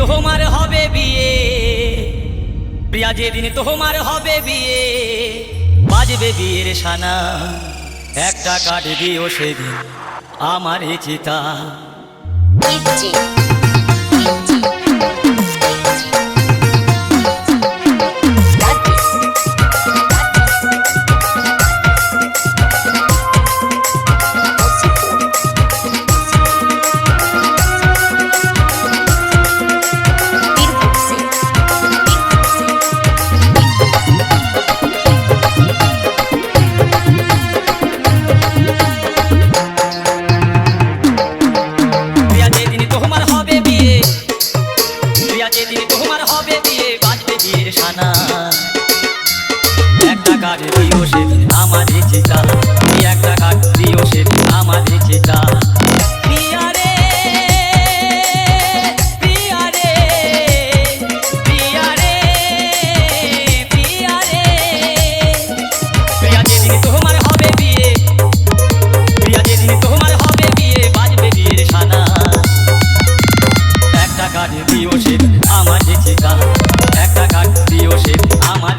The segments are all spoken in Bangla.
তোমার হবে বিয়ে, প্রিয়া যেদিন তোমার হবে বিয়ে, বাজবে বিয়ের সানা, একটা কাঠ দিও সেদিন আমার চিতা। একটা কাঠ দিও সেদিন আমার চিতা, একটা কাঠ দিও সেদিন আমার চিতা। প্রিয়া রে প্রিয়া রে প্রিয়া রে প্রিয়া রে, প্রিয়া যেদিন তোমার হবে বিয়ে, প্রিয়া যেদিন তোমার হবে বিয়ে, বাজবে বিয়ের সানা, একটা কাঠ দিও সেদিন আমার চিতা, একটা কাঠ দিও সেদিন আমার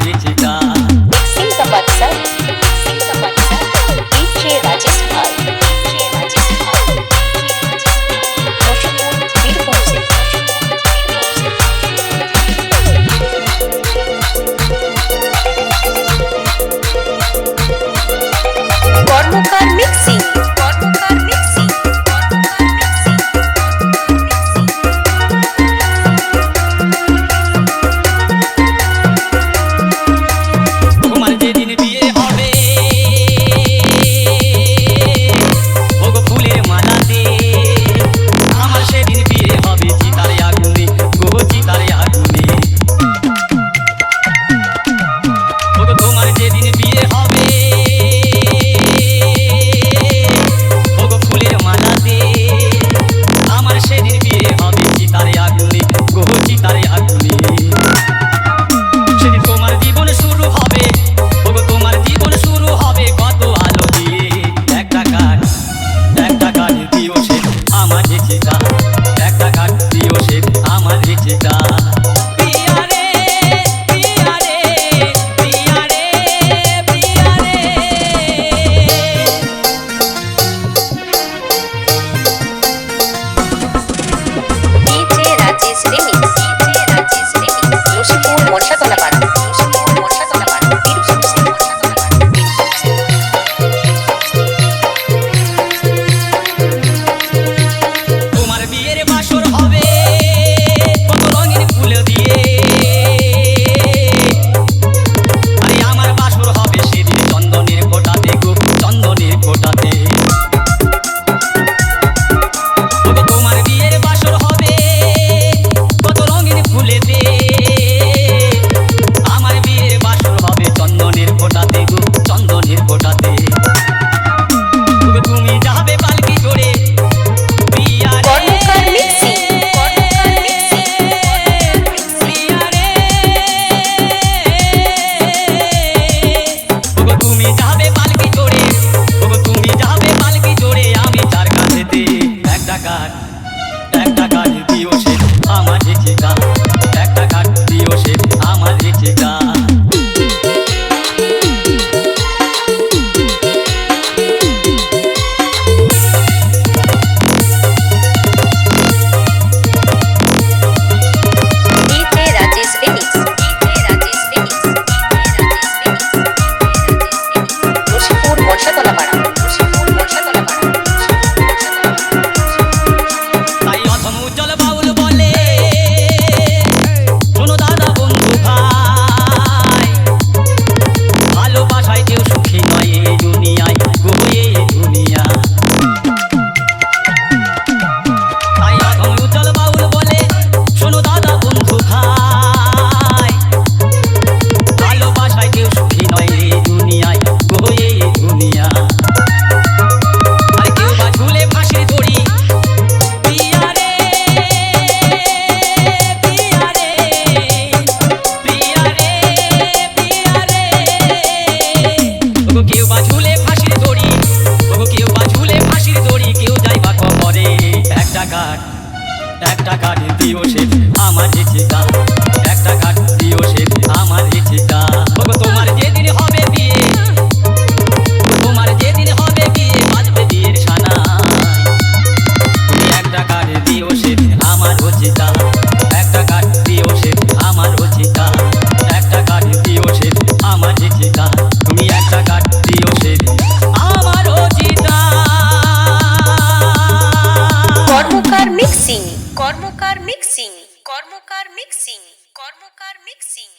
দিও সেদিন আমাদের চিতা, একটা কাঠ দিও সেদিন আমাদের চিতা। ওগো তোমার যেদিন হবে বিয়ে, তোমার যেদিন হবে বিয়ে বাজবে বিয়ের সানাই। তুমি একটা কাঠ দিও সেদিন আমার চিতা, একটা কাঠ দিও সেদিন আমার চিতা, একটা কাঠ দিও সেদিন আমার চিতা। তুমি একটা কাঠ দিও সেদিন আমার চিতা। কর্মকার মিক্সিং, কর্মকার মিক্সিং, কর্মকার মিক্সিং, কর্মকার মিক্সিং।